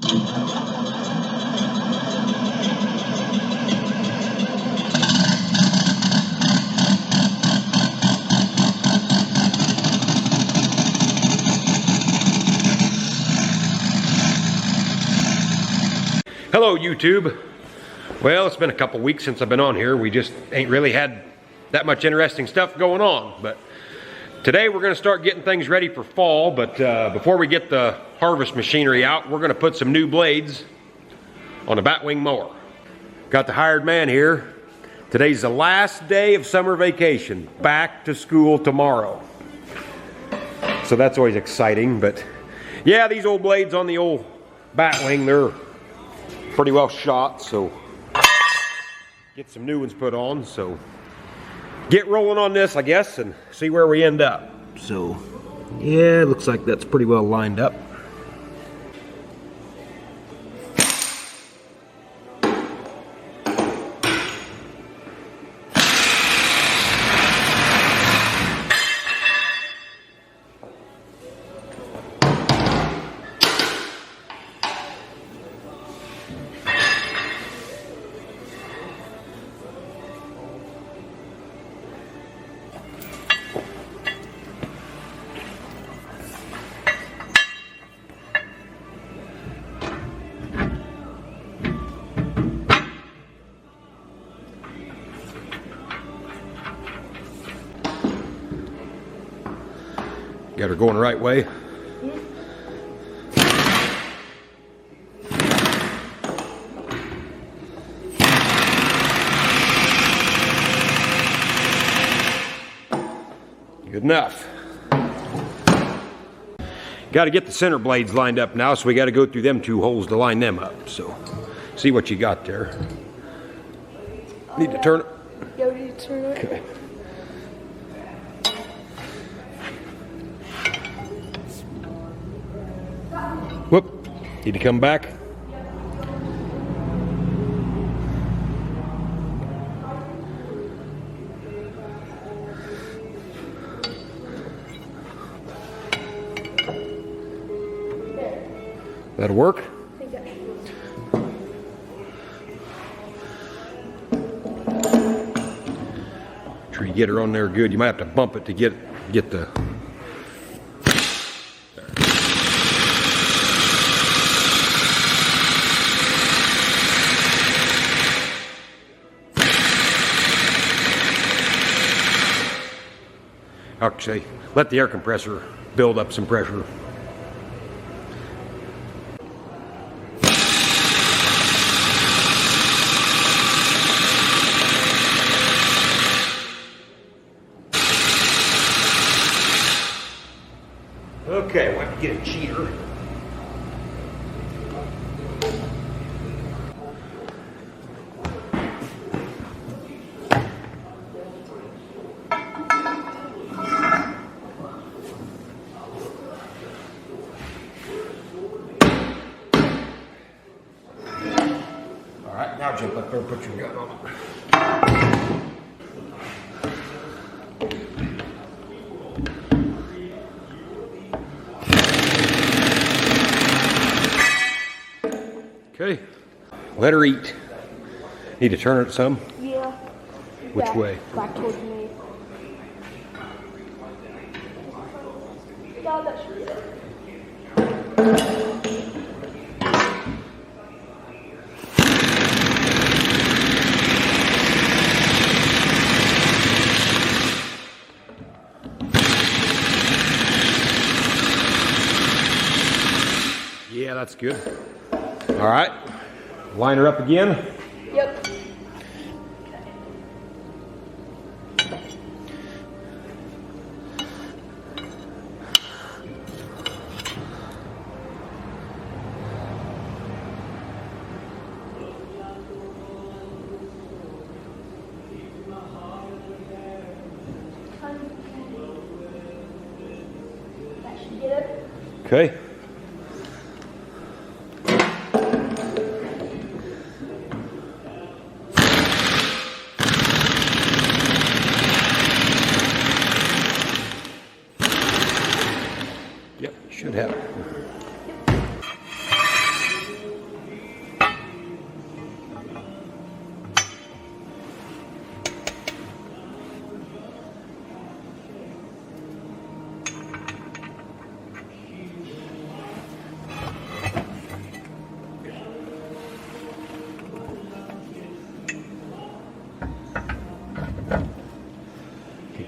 Hello YouTube. Well, it's been a couple weeks since I've been on here. We just ain't really had that much interesting stuff going on. But today we're going to start getting things ready for fall. But before we get the harvest machinery out, we're going to put some new blades on a batwing mower. Got the hired man here. Today's the last day of summer vacation. Back to school tomorrow. So that's always exciting. But yeah, these old blades on the old batwing, they're pretty well shot, so get some new ones put on. So get rolling on this, I guess, and see where we end up. So yeah, it looks like that's pretty well lined up. Got her going the right way. Good enough. Got to get the center blades lined up now, so we got to go through them two holes to line them up. So, see what you got there. Need to turn it. Yeah, we need to turn it. Okay. Whoop. Need to come back. That'll work. Sure you get her on there good. You might have to bump it to get the. Actually, let the air compressor build up some pressure. Okay, we'll have to get a cheater. All right, now jump up there and put your gun on it. Okay, let her eat. Need to turn it some? Yeah. Which way? Back towards me. Yeah, that should be it. Yeah, that's good. All right, line her up again. Yep. That should get it. Okay. Yep, should have it.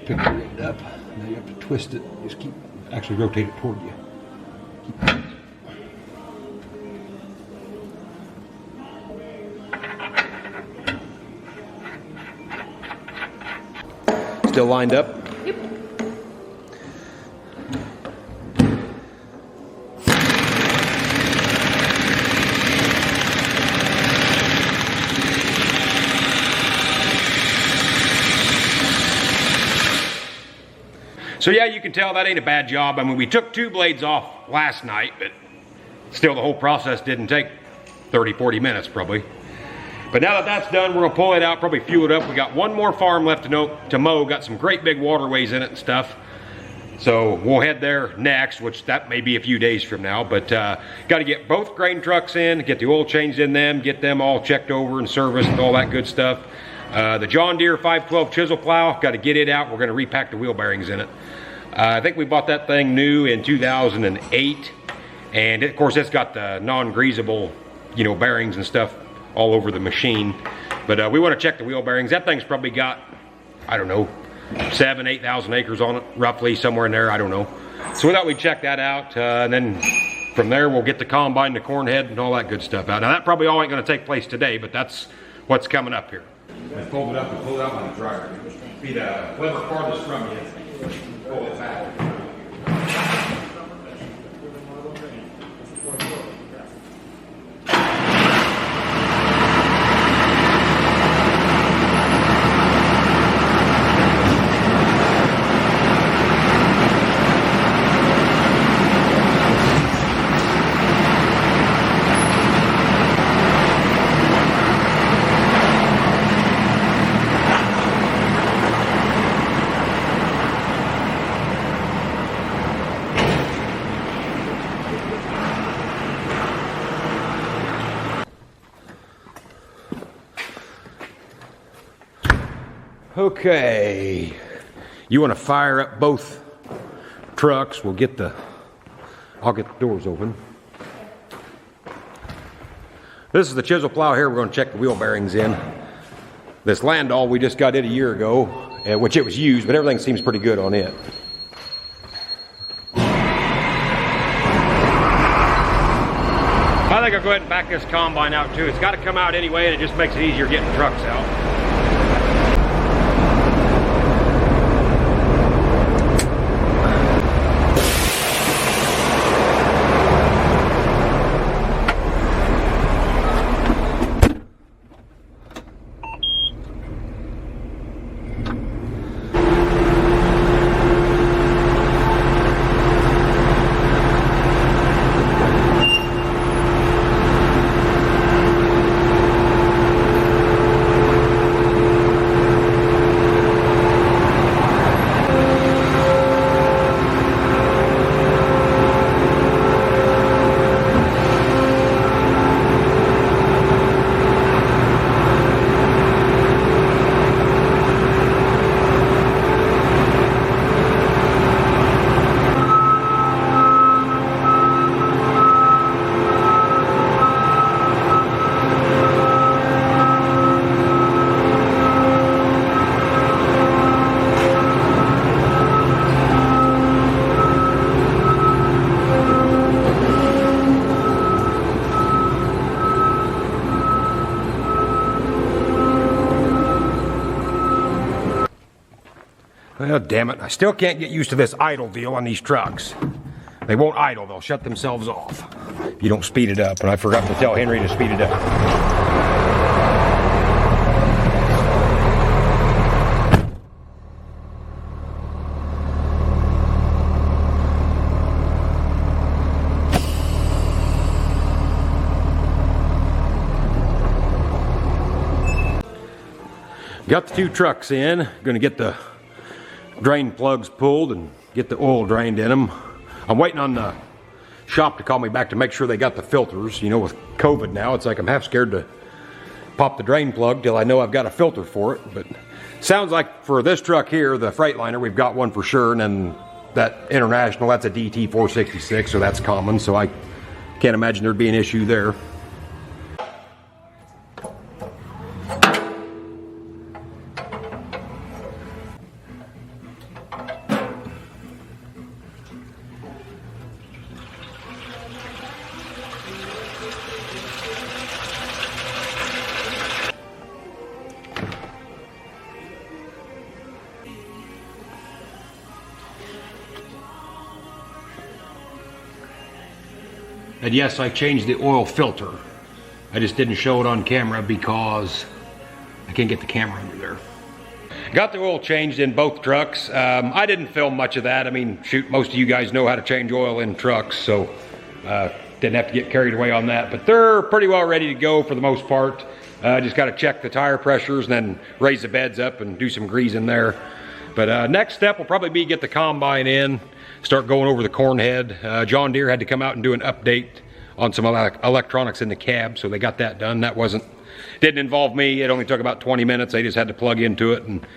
pick the end up. Now you have to twist it. Just keep, actually rotate it toward you. Still lined up? Yep. So yeah, you can tell that ain't a bad job. I mean, we took 2 blades off last night, but still the whole process didn't take 30, 40 minutes probably. But now that that's done, we're gonna pull it out, probably fuel it up. We got one more farm left to mow, got some great big waterways in it and stuff. So we'll head there next, which that may be a few days from now, but got to get both grain trucks in, get the oil changed in them, get them all checked over and serviced and all that good stuff. The John Deere 512 chisel plow, got to get it out. We're going to repack the wheel bearings in it. I think we bought that thing new in 2008, and of course it's got the non-greasable, you know, bearings and stuff all over the machine. But we want to check the wheel bearings. That thing's probably got, I don't know, 7,000 to 8,000 acres on it, roughly, somewhere in there, I don't know. So we thought we'd check that out, and then from there we'll get the combine, the corn head, and all that good stuff out. Now that probably all ain't going to take place today, but that's what's coming up here. I fold it up and pull it out on the dryer. Be the lever farthest from you. Pull it back. Okay, you want to fire up both trucks. I'll get the doors open. This is the chisel plow here. We're going to check the wheel bearings in. This Landau, we just got it a year ago, which it was used, but everything seems pretty good on it. I think I'll go ahead and back this combine out too. It's got to come out anyway, and it just makes it easier getting trucks out. Well, damn it. I still can't get used to this idle deal on these trucks. They won't idle. They'll shut themselves off if you don't speed it up. And I forgot to tell Henry to speed it up. Got the 2 trucks in. Gonna get the drain plugs pulled and get the oil drained in them. I'm waiting on the shop to call me back to make sure they got the filters. You know, with COVID now, it's like I'm half scared to pop the drain plug till I know I've got a filter for it. But sounds like for this truck here, the Freightliner, we've got one for sure. And then that International, that's a DT 466, so that's common. So I can't imagine there'd be an issue there. And yes, I changed the oil filter. I just didn't show it on camera because I can't get the camera under there. Got the oil changed in both trucks. I didn't film much of that. I mean, shoot, most of you guys know how to change oil in trucks, so didn't have to get carried away on that. But they're pretty well ready to go for the most part. Just got to check the tire pressures and then raise the beds up and do some greasing there. But next step will probably be get the combine in, start going over the corn head. John Deere had to come out and do an update on some electronics in the cab, so they got that done. That didn't involve me. It only took about 20 minutes. They just had to plug into it and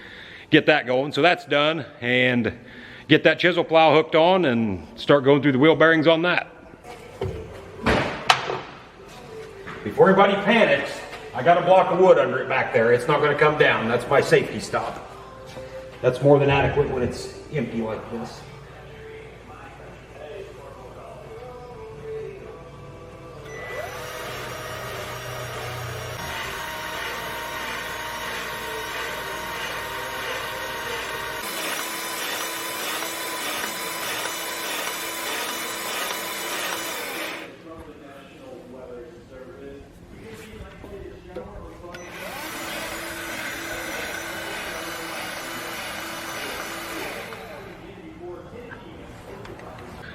get that going. So that's done, and get that chisel plow hooked on and start going through the wheel bearings on that. Before anybody panics, I got a block of wood under it back there. It's not going to come down. That's my safety stop. That's more than adequate when it's empty like this.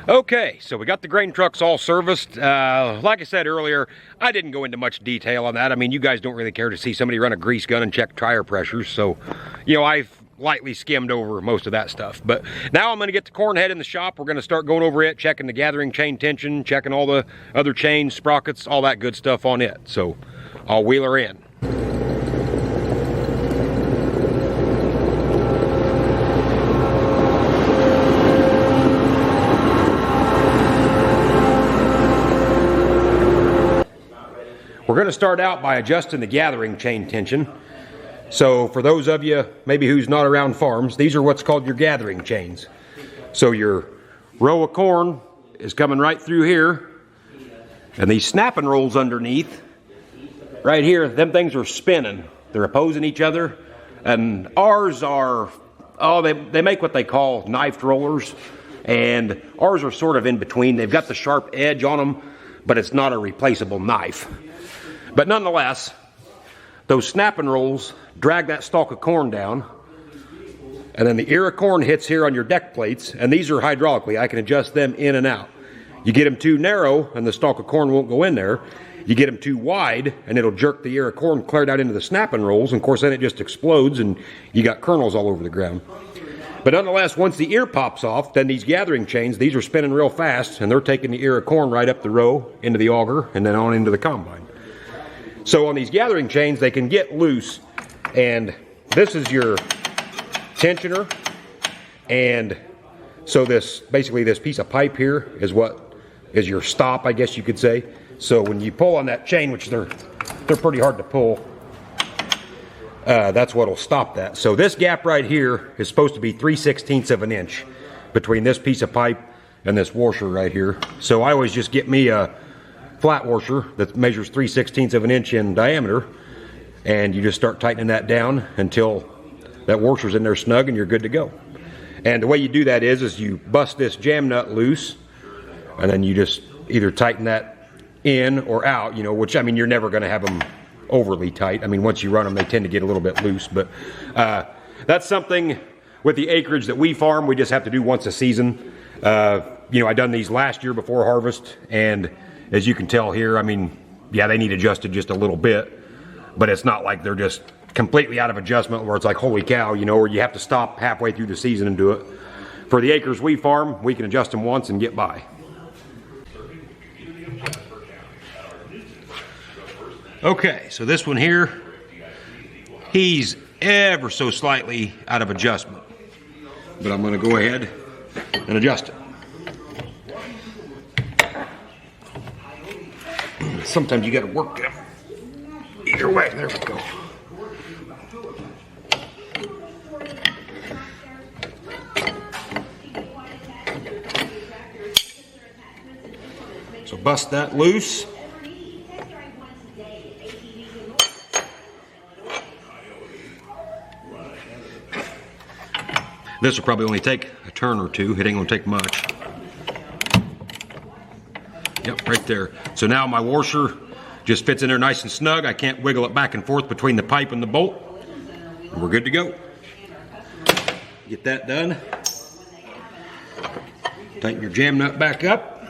Okay, so we got the grain trucks all serviced. Like I said earlier, I didn't go into much detail on that. I mean, you guys don't really care to see somebody run a grease gun and check tire pressures, so, you know, I've lightly skimmed over most of that stuff. But now I'm going to get the corn head in the shop. We're going to start going over it, checking the gathering chain tension, checking all the other chains, sprockets, all that good stuff on it. So I'll wheel her in. We're going to start out by adjusting the gathering chain tension. So for those of you maybe who's not around farms, these are what's called your gathering chains. So your row of corn is coming right through here, and these snapping rolls underneath, right here, them things are spinning. They're opposing each other, and ours are, they make what they call knifed rollers, and ours are sort of in between. They've got the sharp edge on them, but it's not a replaceable knife. But nonetheless, those snapping rolls drag that stalk of corn down, and then the ear of corn hits here on your deck plates, and these are hydraulically. I can adjust them in and out. You get them too narrow, and the stalk of corn won't go in there. You get them too wide, and it'll jerk the ear of corn clear out into the snapping rolls, and of course then it just explodes, and you got kernels all over the ground. But nonetheless, once the ear pops off, then these gathering chains, these are spinning real fast, and they're taking the ear of corn right up the row, into the auger, and then on into the combine. So on these gathering chains, they can get loose, and this is your tensioner, and so basically this piece of pipe here is what is your stop, I guess you could say. So when you pull on that chain, which they're pretty hard to pull, that's what'll stop that. So this gap right here is supposed to be 3/16 of an inch between this piece of pipe and this washer right here. So I always just get me a flat washer that measures 3/16 of an inch in diameter, and you just start tightening that down until that washer's in there snug and you're good to go. And the way you do that is you bust this jam nut loose, and then you just either tighten that in or out, you know, which, I mean, you're never going to have them overly tight. I mean, once you run them, they tend to get a little bit loose, but that's something with the acreage that we farm, we just have to do once a season. You know, I done these last year before harvest, and as you can tell here, I mean, yeah, they need adjusted just a little bit, but it's not like they're just completely out of adjustment where it's like, holy cow, you know, or you have to stop halfway through the season and do it. For the acres we farm, we can adjust them once and get by. Okay, so this one here, he's ever so slightly out of adjustment, but I'm going to go ahead and adjust it. Sometimes you got to work them either way. There we go. So bust that loose. This will probably only take a turn or two. It ain't gonna take much. Yep, right there. So now my washer just fits in there nice and snug. I can't wiggle it back and forth between the pipe and the bolt. And we're good to go. Get that done. Tighten your jam nut back up.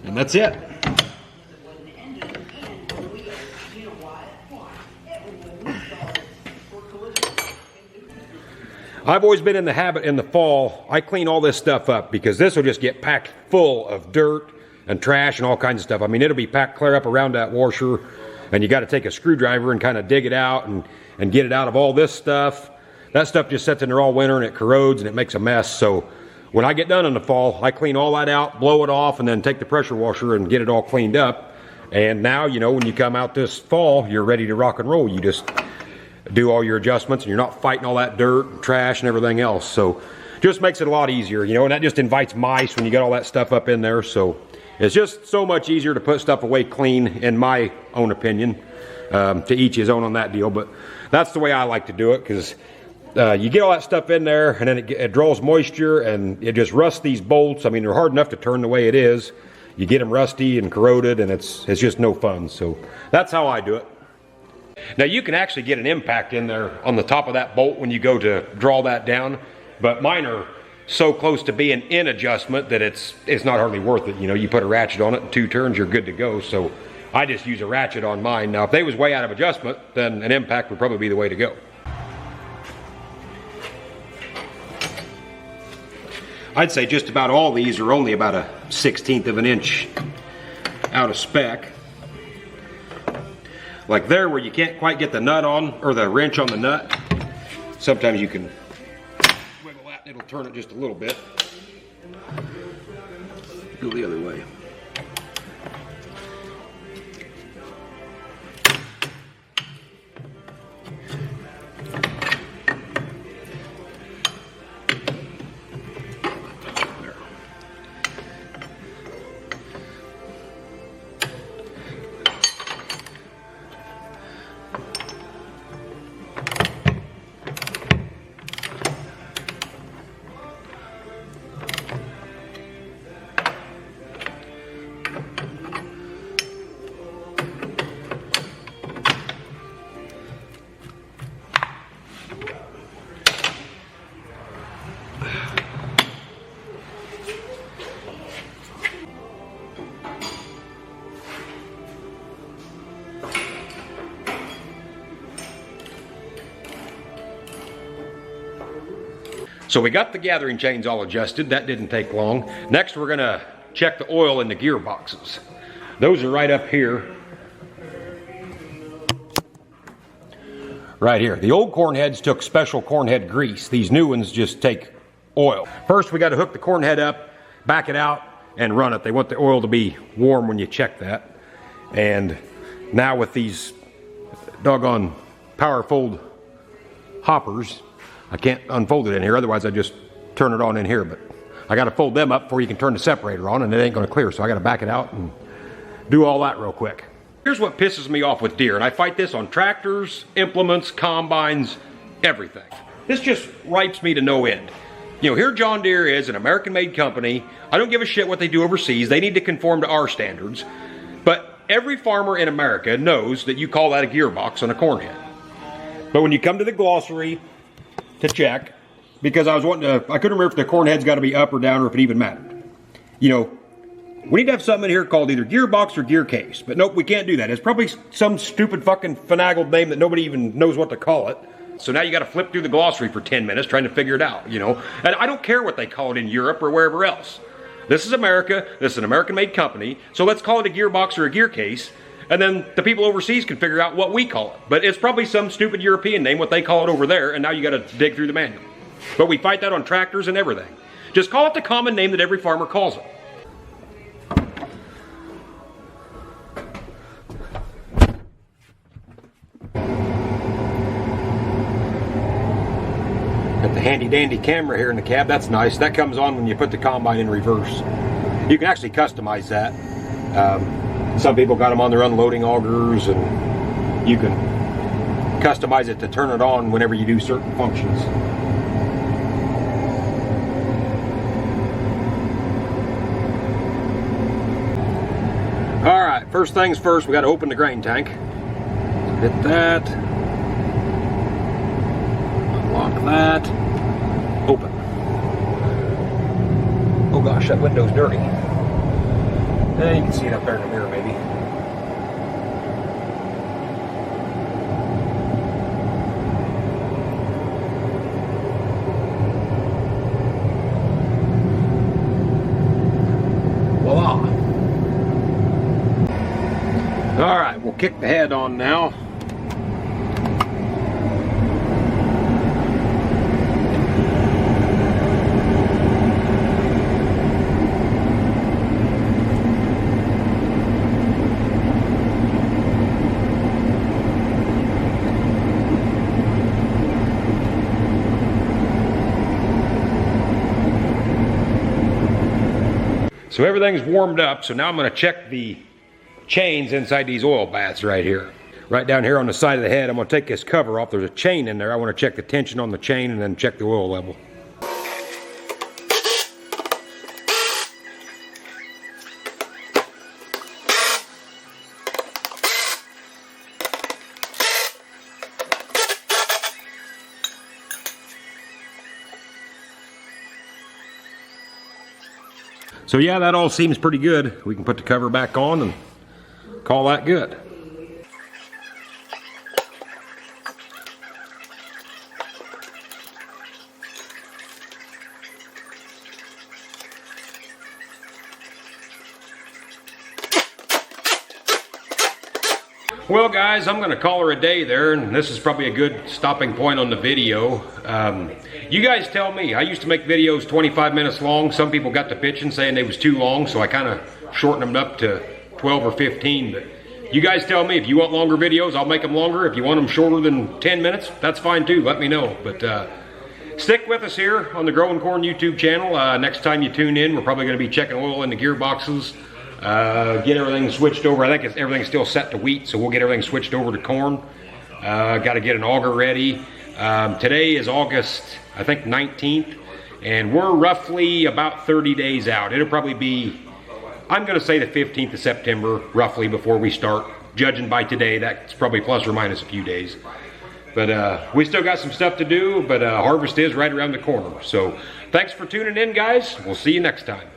And that's it. I've always been in the habit in the fall, I clean all this stuff up because this will just get packed full of dirt and trash and all kinds of stuff. I mean, it'll be packed clear up around that washer, and you got to take a screwdriver and kind of dig it out and get it out of all this stuff. That stuff just sits in there all winter and it corrodes and it makes a mess. So when I get done in the fall, I clean all that out, blow it off, and then take the pressure washer and get it all cleaned up. And now, you know, when you come out this fall, you're ready to rock and roll. You just do all your adjustments and you're not fighting all that dirt and trash and everything else. So just makes it a lot easier, you know, and that just invites mice when you got all that stuff up in there. So it's just so much easier to put stuff away clean, in my own opinion. To each his own on that deal, but that's the way I like to do it, because you get all that stuff in there and then it draws moisture and it just rusts these bolts. I mean, they're hard enough to turn the way it is. You get them rusty and corroded and it's just no fun. So that's how I do it. Now you can actually get an impact in there on the top of that bolt when you go to draw that down, but mine are so close to being in adjustment that it's not hardly worth it. You know, you put a ratchet on it in 2 turns, you're good to go. So I just use a ratchet on mine. Now if they was way out of adjustment, then an impact would probably be the way to go. I'd say just about all these are only about a 1/16 of an inch out of spec. Like there where you can't quite get the nut on, or the wrench on the nut, sometimes you can wiggle that and it'll turn it just a little bit. Go the other way. So we got the gathering chains all adjusted. That didn't take long. Next, we're gonna check the oil in the gearboxes. Those are right up here. Right here. The old corn heads took special corn head grease. These new ones just take oil. First, we gotta hook the corn head up, back it out, and run it. They want the oil to be warm when you check that. And now with these doggone power fold hoppers, I can't unfold it in here, otherwise I just turn it on in here, but I got to fold them up before you can turn the separator on, and it ain't going to clear, so I got to back it out and do all that real quick. Here's what pisses me off with Deere, and I fight this on tractors, implements, combines, everything. This just ripes me to no end. You know, here John Deere is an American-made company. I don't give a shit what they do overseas. They need to conform to our standards, but every farmer in America knows that you call that a gearbox on a corn head. But when you come to the glossary to check, because I was wanting to, I couldn't remember if the corn head's got to be up or down or if it even mattered. You know, we need to have something in here called either gearbox or gear case, but nope, we can't do that. It's probably some stupid fucking finagled name that nobody even knows what to call it. So now you got to flip through the glossary for 10 minutes trying to figure it out, you know. And I don't care what they call it in Europe or wherever else. This is America, this is an American-made company, so let's call it a gearbox or a gear case, and then the people overseas can figure out what we call it. But it's probably some stupid European name, what they call it over there, and now you got to dig through the manual. But we fight that on tractors and everything. Just call it the common name that every farmer calls it. Got the handy dandy camera here in the cab, that's nice. That comes on when you put the combine in reverse. You can actually customize that. Some people got them on their unloading augers, and you can customize it to turn it on whenever you do certain functions. first things first, we got to open the grain tank. Hit that. Unlock that. Open. Oh gosh, that window's dirty. You can see it up there in the mirror, maybe. Voila. All right, we'll kick the head on now. So everything's warmed up, so now I'm going to check the chains inside these oil baths right here. Right down here on the side of the head, I'm going to take this cover off. There's a chain in there. I want to check the tension on the chain and then check the oil level. So yeah, that all seems pretty good. We can put the cover back on and call that good. Well guys, I'm gonna call her a day there, and this is probably a good stopping point on the video. You guys tell me. I used to make videos 25 minutes long. Some people got to bitching saying they was too long, so I kind of shortened them up to 12 or 15. But you guys tell me, if you want longer videos, I'll make them longer. If you want them shorter than 10 minutes, that's fine too. Let me know. But stick with us here on the Growing Corn YouTube channel. Next time you tune in, we're probably going to be checking oil in the gearboxes. Get everything switched over. I think everything's still set to wheat, so we'll get everything switched over to corn. Got to get an auger ready. Today is August, I think, 19th, and we're roughly about 30 days out. It'll probably be, I'm going to say the 15th of September, roughly, before we start. Judging by today, that's probably plus or minus a few days. But we still got some stuff to do, but harvest is right around the corner. So thanks for tuning in, guys. We'll see you next time.